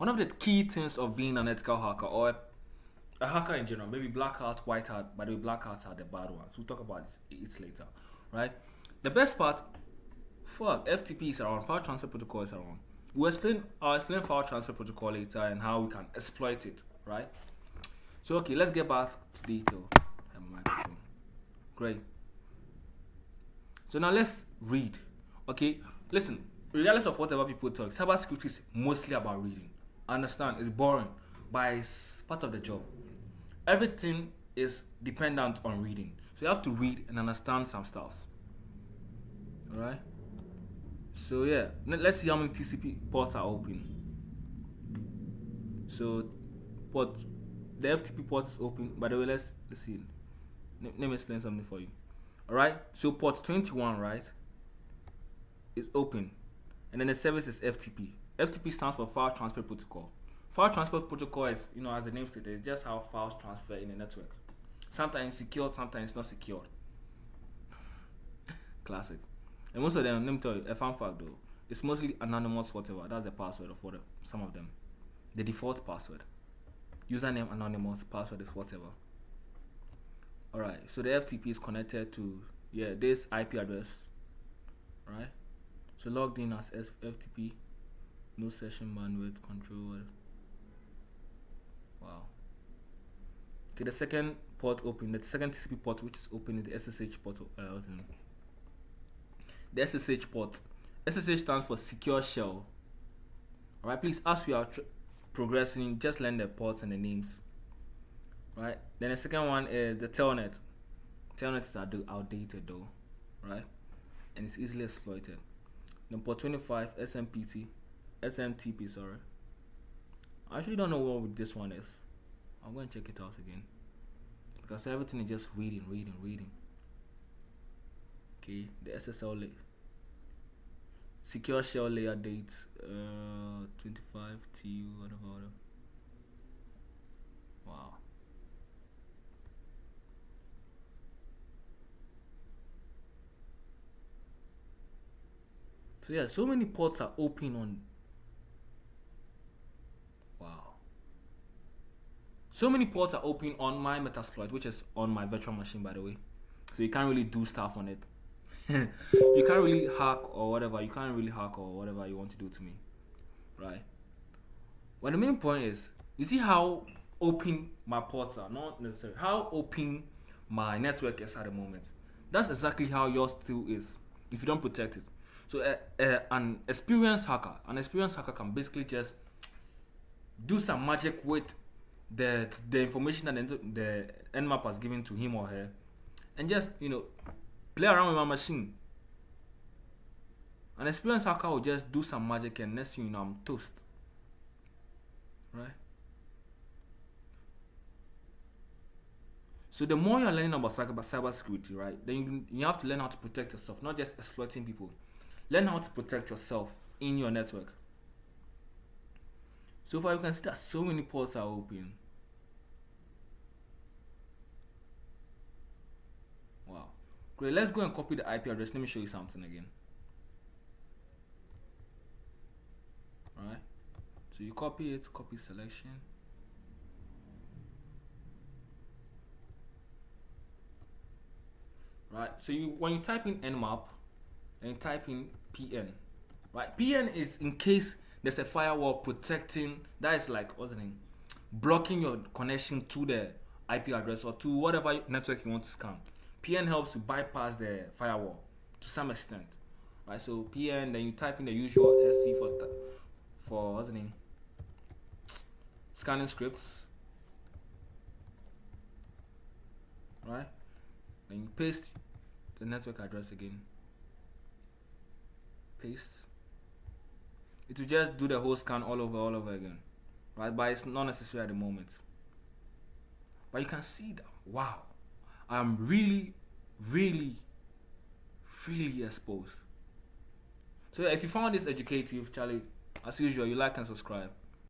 one of the key things of being an ethical hacker or a hacker in general, maybe black hat, white hat. By the way, black hats are the bad ones. We'll talk about it later, right? The best part, fuck, FTP is around, file transfer protocol is around. I'll explain file transfer protocol later and how we can exploit it, right? So okay, let's get back to detail. Microphone. Great. So now let's read. Okay, listen. Regardless of whatever people talk, cybersecurity is mostly about reading. I understand it's boring, but it's part of the job. Everything is dependent on reading, so you have to read and understand some stuff. All right. So yeah, let's see how many TCP ports are open. So port, the FTP port is open. By the way, let's see. Let me explain something for you. All right. So port 21, right, is open, and then the service is FTP. FTP stands for File Transfer Protocol. File Transfer Protocol is, as the name states, it's just how files transfer in a network. Sometimes secured, sometimes not secured. Classic. And most of them, let me tell you, a fun fact though, it's mostly anonymous whatever. That's the password of whatever. Some of them. The default password. Username anonymous, password is whatever. Alright, so the FTP is connected to this IP address. Right? So logged in as FTP. No session bandwidth control. Wow. Okay, the second port open, the second TCP port which is open is the SSH port. The SSH port. SSH stands for Secure Shell. Alright, please, as we are progressing, just learn the ports and the names. Right? Then the second one is the telnet. Telnet is outdated though, right? And it's easily exploited. Then port 25, SMTP, sorry. I actually don't know what this one is. I'm going to check it out again. Because everything is just reading. Okay, the SSL layer. Secure shell layer date 25T whatever. Wow. So yeah, so many ports are open on. Wow. So many ports are open on my Metasploit, which is on my virtual machine, by the way. So you can't really do stuff on it. You can't really hack or whatever. You can't really hack or whatever you want to do to me, right? But the main point is, you see how open my ports are, not necessarily how open my network is at the moment. That's exactly how yours still is if you don't protect it. So an experienced hacker can basically just do some magic with the information that the nmap has given to him or her, and just play around with my machine. An experienced hacker will just do some magic, and next thing you know, I'm toast. Right? So the more you're learning about cybersecurity, right, then you have to learn how to protect yourself, not just exploiting people. Learn how to protect yourself in your network. So far you can see that so many ports are open. Wow. Great, let's go and copy the IP address. Let me show you something again. Alright. So you copy it, copy selection. Right. So when you type in nmap and you type in pn, right? PN is in case there's a firewall protecting, that is like, what's the name? Blocking your connection to the IP address or to whatever network you want to scan. PN helps to bypass the firewall to some extent, right? So PN, then you type in the usual SC for what's the name? Scanning scripts, right? Then you paste the network address again. Paste. It will just do the whole scan all over again, right? But it's not necessary at the moment. But you can see that, wow, I'm really exposed. So if you found this educative, Charlie, as usual, you like and subscribe.